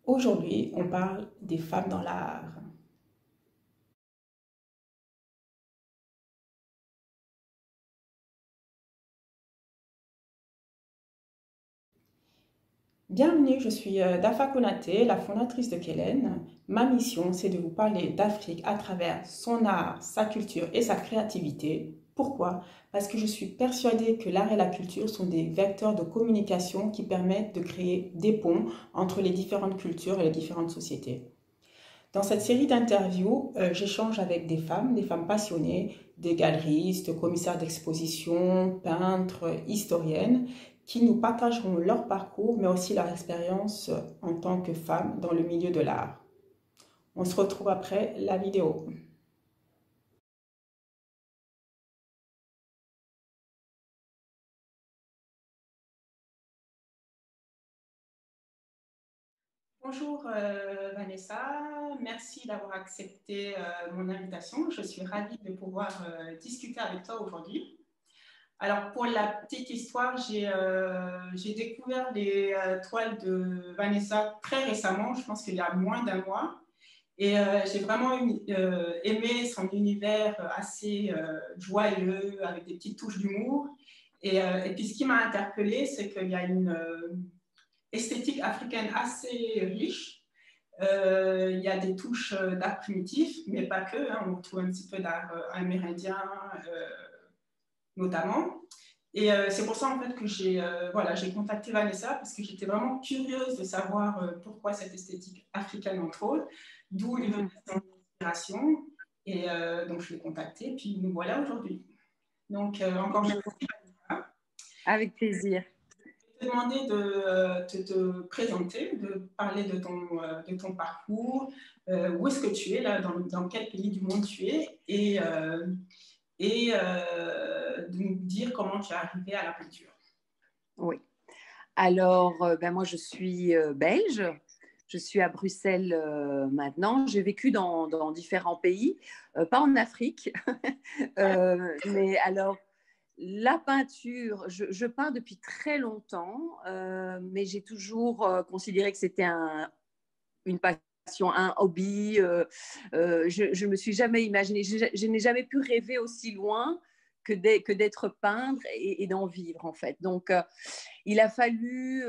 Aujourd'hui, on parle des femmes dans l'art. Bienvenue, je suis Dafa Konaté, la fondatrice de Kellen. Ma mission, c'est de vous parler d'Afrique à travers son art, sa culture et sa créativité. Pourquoi? Parce que je suis persuadée que l'art et la culture sont des vecteurs de communication qui permettent de créer des ponts entre les différentes cultures et les différentes sociétés. Dans cette série d'interviews, j'échange avec des femmes passionnées, des galeristes, commissaires d'exposition, peintres, historiennes, qui nous partageront leur parcours, mais aussi leur expérience en tant que femmes dans le milieu de l'art. On se retrouve après la vidéo. Bonjour Vanessa, merci d'avoir accepté mon invitation. Je suis ravie de pouvoir discuter avec toi aujourd'hui. Alors, pour la petite histoire, j'ai découvert les toiles de Vanessa très récemment, je pense qu'il y a moins d'un mois. Et j'ai vraiment aimé son univers assez joyeux, avec des petites touches d'humour. Et puis, ce qui m'a interpellée, c'est qu'il y a une esthétique africaine assez riche. Il y a des touches d'art primitif, mais pas que. Hein, on retrouve un petit peu d'art amérindien, notamment. Et c'est pour ça en fait que j'ai contacté Vanessa parce que j'étais vraiment curieuse de savoir pourquoi cette esthétique africaine entre autres, d'où il venait son inspiration. Et donc je l'ai contacté, puis nous voilà aujourd'hui. Donc encore merci. Avec plaisir. Je vais te demander de te présenter, de parler de ton parcours, où est-ce que tu es là, dans quel pays du monde tu es, et de nous dire comment tu es arrivé à la peinture. Oui. Alors, moi, je suis belge. Je suis à Bruxelles maintenant. J'ai vécu dans différents pays, pas en Afrique. Mais alors, la peinture, je peins depuis très longtemps, mais j'ai toujours considéré que c'était une passion, un hobby. Je me suis jamais imaginée, je n'ai jamais pu rêver aussi loin que d'être peintre et d'en vivre en fait. Donc, il a fallu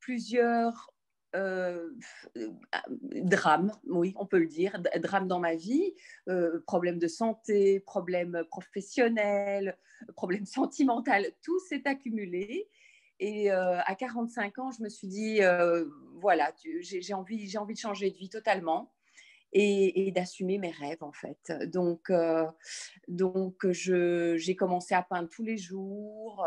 plusieurs drames, oui, on peut le dire, drames dans ma vie, problèmes de santé, problèmes professionnels, problèmes sentimentaux, tout s'est accumulé. Et à 45 ans, je me suis dit, voilà, j'ai envie de changer de vie totalement et d'assumer mes rêves, en fait. Donc j'ai commencé à peindre tous les jours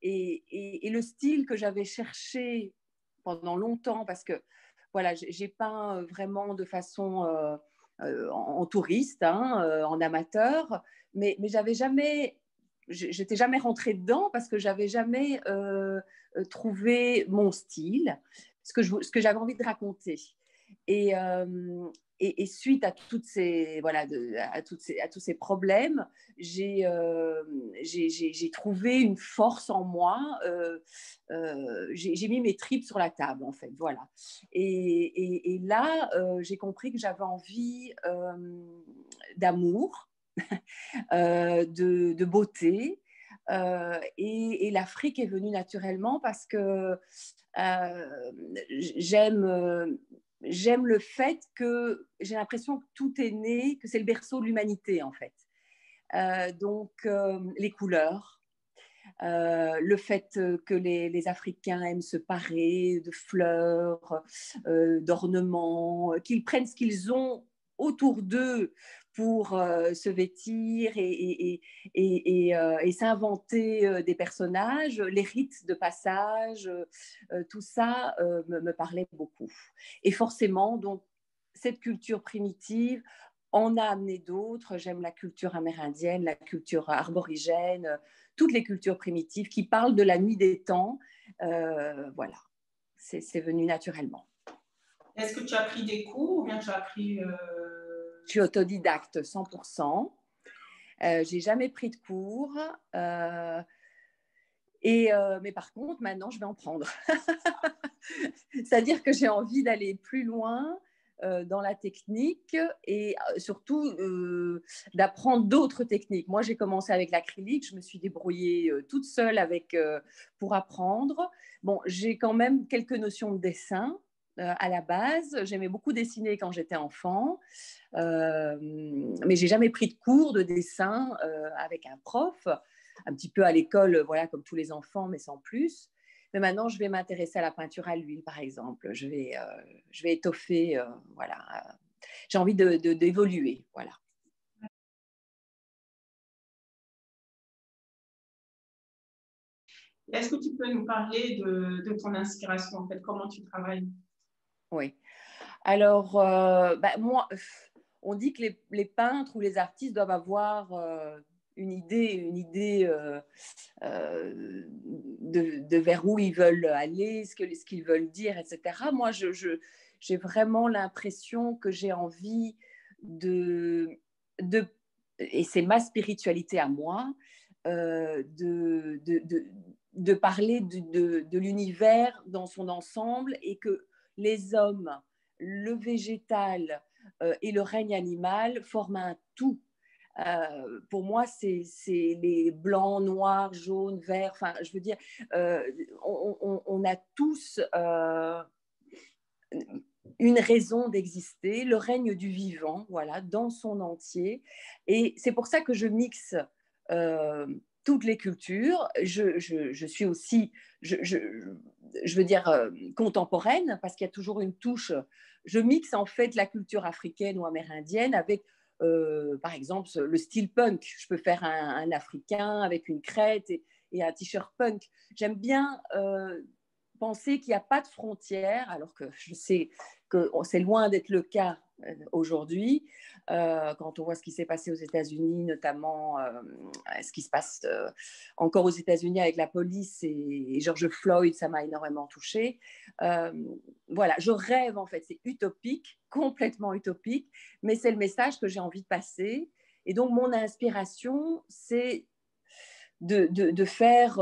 et le style que j'avais cherché pendant longtemps, parce que voilà, j'ai peint vraiment de façon en touriste, hein, en amateur, mais j'avais jamais j'étais jamais rentrée dedans parce que j'avais jamais trouvé mon style, ce que j'avais envie de raconter. Et, euh, et suite à toutes ces voilà à tous ces problèmes, j'ai trouvé une force en moi. J'ai mis mes tripes sur la table en fait, voilà. Et là, j'ai compris que j'avais envie d'amour, de beauté. Et l'Afrique est venue naturellement parce que j'aime j'aime le fait que j'ai l'impression que tout est né, que c'est le berceau de l'humanité en fait. Les couleurs, le fait que les Africains aiment se parer de fleurs, d'ornements, qu'ils prennent ce qu'ils ont autour d'eux pour se vêtir et s'inventer des personnages, les rites de passage, tout ça me parlait beaucoup. Et forcément, donc, cette culture primitive en a amené d'autres. J'aime la culture amérindienne, la culture arborigène, toutes les cultures primitives qui parlent de la nuit des temps. Voilà, c'est venu naturellement. Est-ce que tu as pris des cours ou bien tu as appris Je suis autodidacte 100%. J'ai jamais pris de cours. Mais par contre, maintenant, je vais en prendre. C'est-à-dire que j'ai envie d'aller plus loin dans la technique et surtout d'apprendre d'autres techniques. Moi, j'ai commencé avec l'acrylique, je me suis débrouillée toute seule pour apprendre. Bon, j'ai quand même quelques notions de dessin à la base. J'aimais beaucoup dessiner quand j'étais enfant, mais j'ai jamais pris de cours de dessin avec un prof. Un petit peu à l'école, voilà, comme tous les enfants, mais sans plus. Mais maintenant, je vais m'intéresser à la peinture à l'huile, par exemple. Je vais étoffer, voilà. J'ai envie d'évoluer, voilà. Est-ce que tu peux nous parler de ton inspiration, en fait, comment tu travailles? Oui. Alors, moi, on dit que les peintres ou les artistes doivent avoir une idée de vers où ils veulent aller, ce qu'ils veulent dire, etc. Moi, j'ai vraiment l'impression que j'ai envie de et c'est ma spiritualité à moi, de parler de l'univers dans son ensemble et que les hommes, le végétal et le règne animal forment un tout. Pour moi, c'est les blancs, noirs, jaunes, verts. Enfin, je veux dire, on a tous une raison d'exister, le règne du vivant, voilà, dans son entier. Et c'est pour ça que je mixe toutes les cultures. Je suis aussi, je veux dire, contemporaine, parce qu'il y a toujours une touche. Je mixe en fait la culture africaine ou amérindienne avec, par exemple, le style punk. Je peux faire un Africain avec une crête et un t-shirt punk. J'aime bien penser qu'il n'y a pas de frontières, alors que je sais que c'est loin d'être le cas aujourd'hui, quand on voit ce qui s'est passé aux États-Unis, notamment ce qui se passe encore aux États-Unis avec la police et George Floyd, ça m'a énormément touchée. Voilà, je rêve en fait, c'est utopique, complètement utopique, mais c'est le message que j'ai envie de passer. Et donc, mon inspiration, c'est de faire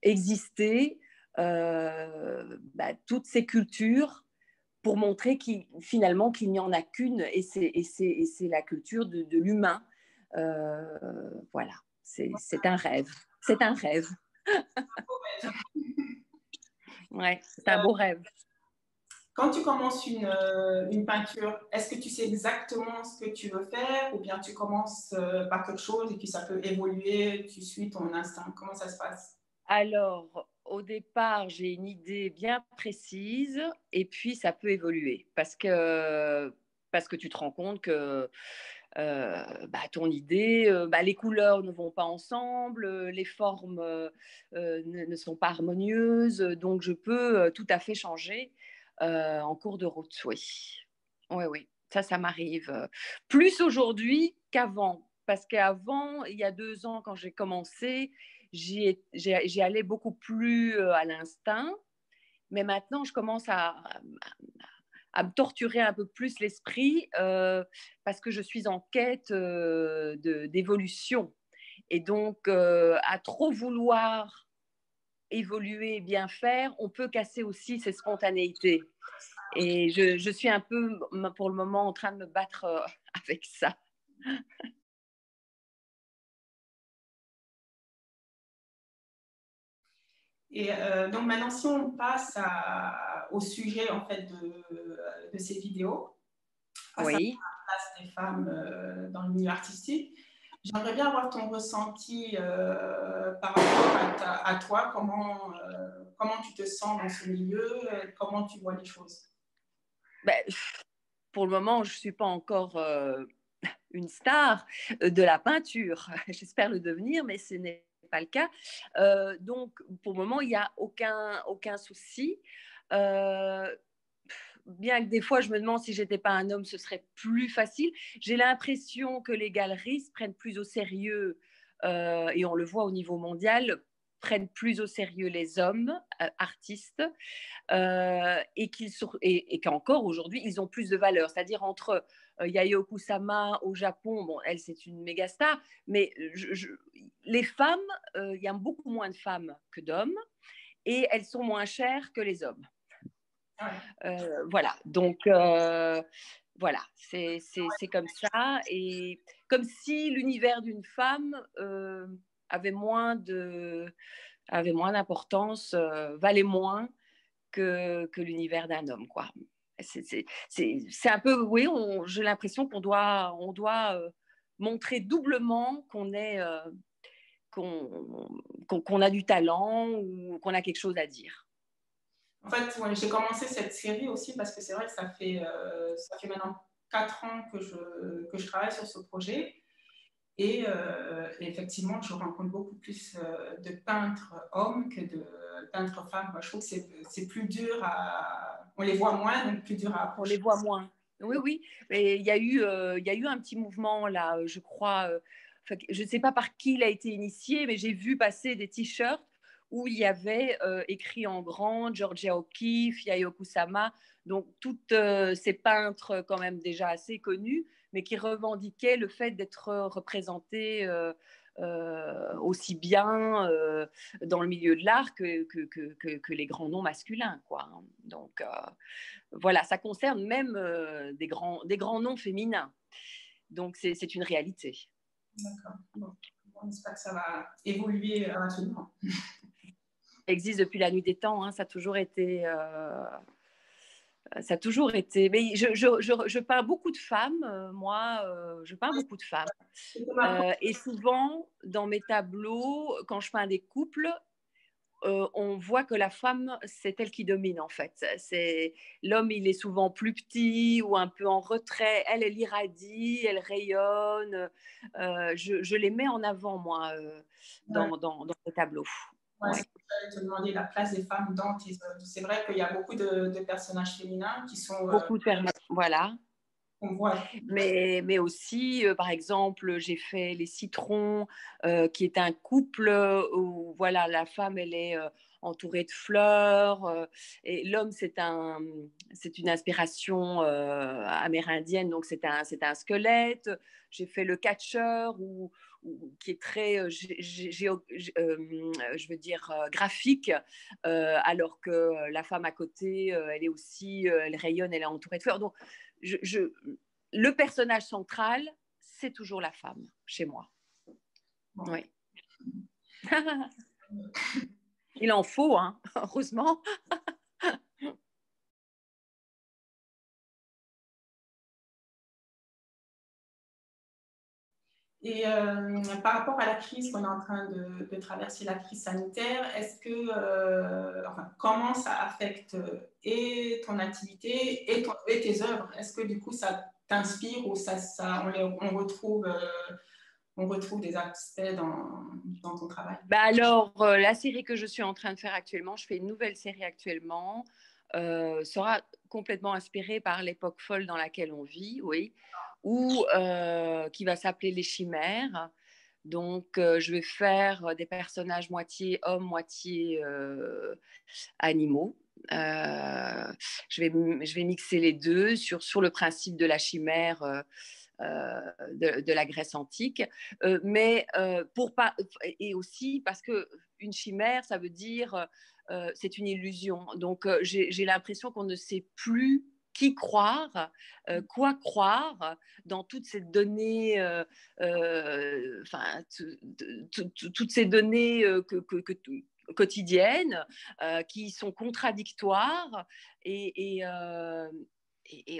exister toutes ces cultures pour montrer finalement qu'il n'y en a qu'une et c'est la culture de l'humain. Voilà, c'est un rêve. C'est un rêve. Ouais, c'est un beau rêve. Quand tu commences une peinture, est-ce que tu sais exactement ce que tu veux faire ou bien tu commences par quelque chose et puis ça peut évoluer, tu suis ton instinct? Comment ça se passe? Alors, au départ, j'ai une idée bien précise et puis ça peut évoluer parce que tu te rends compte que ton idée, les couleurs ne vont pas ensemble, les formes ne sont pas harmonieuses, donc je peux tout à fait changer en cours de route, oui. Oui, oui, ça m'arrive. Plus aujourd'hui qu'avant, parce qu'avant, il y a 2 ans, quand j'ai commencé, j'y allais beaucoup plus à l'instinct, mais maintenant, je commence à me torturer un peu plus l'esprit parce que je suis en quête d'évolution. Et donc, à trop vouloir évoluer et bien faire, on peut casser aussi ses spontanéités. Et je suis un peu, pour le moment, en train de me battre avec ça. Et donc maintenant, si on passe au sujet en fait de ces vidéos, à savoir Oui. la place des femmes dans le milieu artistique, j'aimerais bien avoir ton ressenti par rapport à toi, comment tu te sens dans ce milieu, comment tu vois les choses. Pour le moment, je ne suis pas encore une star de la peinture. J'espère le devenir, mais ce n'est pas le cas. Donc, pour le moment, il n'y a aucun souci. Bien que des fois, je me demande si j'étais pas un homme, ce serait plus facile. J'ai l'impression que les galeristes prennent plus au sérieux, et on le voit au niveau mondial, prennent plus au sérieux les hommes artistes et qu'encore aujourd'hui, ils ont plus de valeur. C'est-à-dire entre Yayoi Kusama au Japon, bon, elle, c'est une méga star, mais les femmes, il y a beaucoup moins de femmes que d'hommes. et elles sont moins chères que les hommes. Voilà, donc voilà, c'est comme ça. Et comme si l'univers d'une femme avait moins d'importance, valait moins que l'univers d'un homme, quoi. C'est un peu, oui, j'ai l'impression qu'on doit montrer doublement qu'on a du talent ou qu'on a quelque chose à dire. En fait, ouais, j'ai commencé cette série aussi parce que c'est vrai que ça fait maintenant 4 ans que je travaille sur ce projet. Et effectivement, je rencontre beaucoup plus de peintres hommes que de peintres femmes. Moi, je trouve que c'est plus dur on les voit moins, donc plus dur à approcher. On les voit moins. Oui, oui. Mais il y a eu un petit mouvement là, je crois. Je ne sais pas par qui il a été initié, mais j'ai vu passer des t-shirts où il y avait écrit en grand Georgia O'Keeffe, Yayoi Kusama, donc toutes ces peintres quand même déjà assez connus, mais qui revendiquaient le fait d'être représentés aussi bien dans le milieu de l'art que les grands noms masculins, quoi. Donc voilà, ça concerne même des grands noms féminins. Donc c'est une réalité. D'accord. Bon, on espère que ça va évoluer rapidement. Ça existe depuis la nuit des temps, hein, ça a toujours été. Mais je peins beaucoup de femmes, moi, je peins beaucoup de femmes. Et souvent, dans mes tableaux, quand je peins des couples, on voit que la femme, c'est elle qui domine en fait. L'homme, il est souvent plus petit ou un peu en retrait. Elle irradie, elle rayonne. Je les mets en avant, moi, dans les tableaux. Ouais, ouais. Je vais te demander la place des femmes dans tes œuvres. C'est vrai qu'il y a beaucoup de personnages féminins qui sont... Beaucoup de personnages, voilà. On voit. Mais aussi, par exemple, j'ai fait Les Citrons, qui est un couple où voilà, la femme, elle est entourée de fleurs, et l'homme, c'est une inspiration amérindienne, donc c'est un squelette. J'ai fait Le Catcheur, qui est très, je veux dire, graphique, alors que la femme à côté, elle est aussi, elle rayonne, elle est entourée de fleurs. Donc, le personnage central, c'est toujours la femme chez moi. Bon. Oui. Il en faut, hein, heureusement. Et par rapport à la crise qu'on est en train de traverser, la crise sanitaire, est-ce que, comment ça affecte et ton activité et tes œuvres? Est-ce que du coup ça t'inspire ou on retrouve des aspects dans ton travail? Alors, la série que je suis en train de faire actuellement, je fais une nouvelle série actuellement, sera complètement inspirée par l'époque folle dans laquelle on vit, oui, qui va s'appeler Les Chimères. Donc, je vais faire des personnages moitié hommes, moitié animaux. Je vais mixer les deux sur le principe de la chimère de la Grèce antique, mais et aussi parce que une chimère, ça veut dire c'est une illusion. Donc j'ai l'impression qu'on ne sait plus qui croire, quoi croire dans toutes ces données, toutes ces données quotidiennes qui sont contradictoires et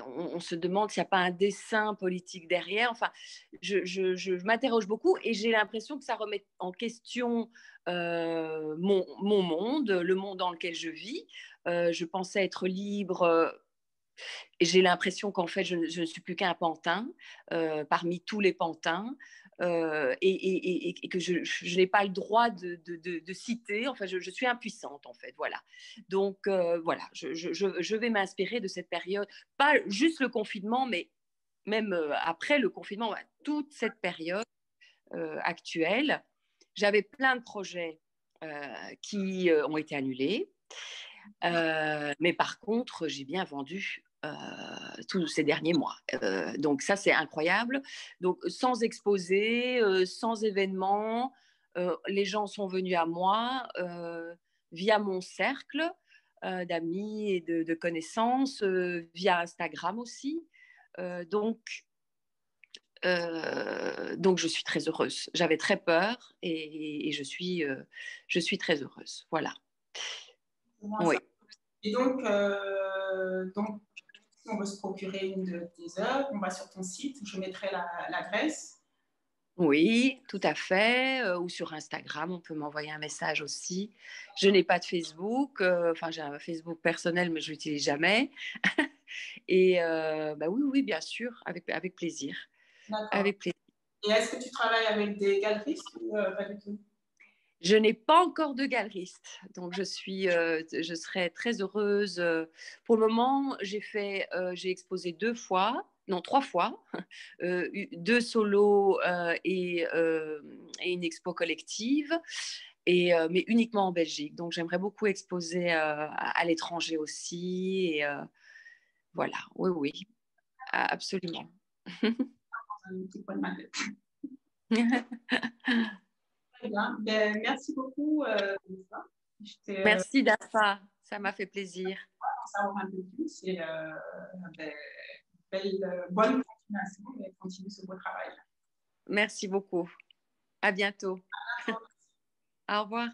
on se demande s'il n'y a pas un dessin politique derrière. Enfin, je m'interroge beaucoup et j'ai l'impression que ça remet en question mon monde, le monde dans lequel je vis. Je pensais être libre. Et j'ai l'impression qu'en fait, je ne suis plus qu'un pantin parmi tous les pantins et que je n'ai pas le droit de citer. Enfin, je suis impuissante, en fait. Voilà. Donc, voilà, je vais m'inspirer de cette période. Pas juste le confinement, mais même après le confinement, toute cette période actuelle. J'avais plein de projets qui ont été annulés. Mais par contre, j'ai bien vendu tous ces derniers mois. Donc ça, c'est incroyable. Donc sans exposé, sans événement, les gens sont venus à moi. via mon cercle d'amis et de connaissances, via Instagram aussi. Donc, je suis très heureuse. J'avais très peur et je suis très heureuse. Voilà. Oui. Et donc, si on veut se procurer une de tes œuvres, on va sur ton site, je mettrai l'adresse. Oui, tout à fait. Ou sur Instagram, on peut m'envoyer un message aussi. Je n'ai pas de Facebook. Enfin, j'ai un Facebook personnel, mais je ne l'utilise jamais. Et oui, bien sûr, avec plaisir. D'accord. Avec plaisir. Et est-ce que tu travailles avec des galeristes ou pas du tout? Je n'ai pas encore de galeriste, donc je serais très heureuse. Pour le moment, j'ai exposé 3 fois, 2 solos et une expo collective, mais uniquement en Belgique. Donc j'aimerais beaucoup exposer à l'étranger aussi. Et voilà, oui, absolument. Un petit point de ma tête. Très bien. Ben, merci beaucoup. Merci Dafa, ça m'a fait plaisir. Savoir un peu plus et bonne continuation et continue ce beau travail. Merci beaucoup. À bientôt. Au revoir.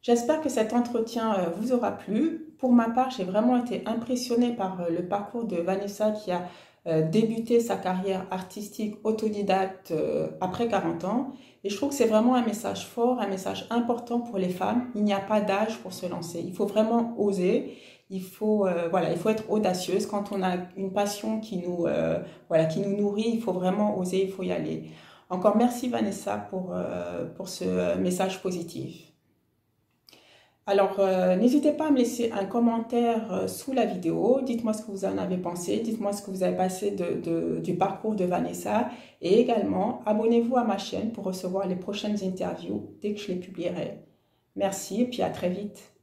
J'espère que cet entretien vous aura plu. Pour ma part, j'ai vraiment été impressionnée par le parcours de Vanessa qui a débuté sa carrière artistique autodidacte après 40 ans. Et je trouve que c'est vraiment un message fort, un message important pour les femmes. Il n'y a pas d'âge pour se lancer. Il faut vraiment oser. Il faut être audacieuse. Quand on a une passion qui nous nourrit, il faut vraiment oser, il faut y aller. Encore merci Vanessa pour ce message positif. Alors, n'hésitez pas à me laisser un commentaire sous la vidéo. Dites-moi ce que vous en avez pensé. Dites-moi ce que vous avez pensé du parcours de Vanessa. Et également, abonnez-vous à ma chaîne pour recevoir les prochaines interviews dès que je les publierai. Merci et puis à très vite.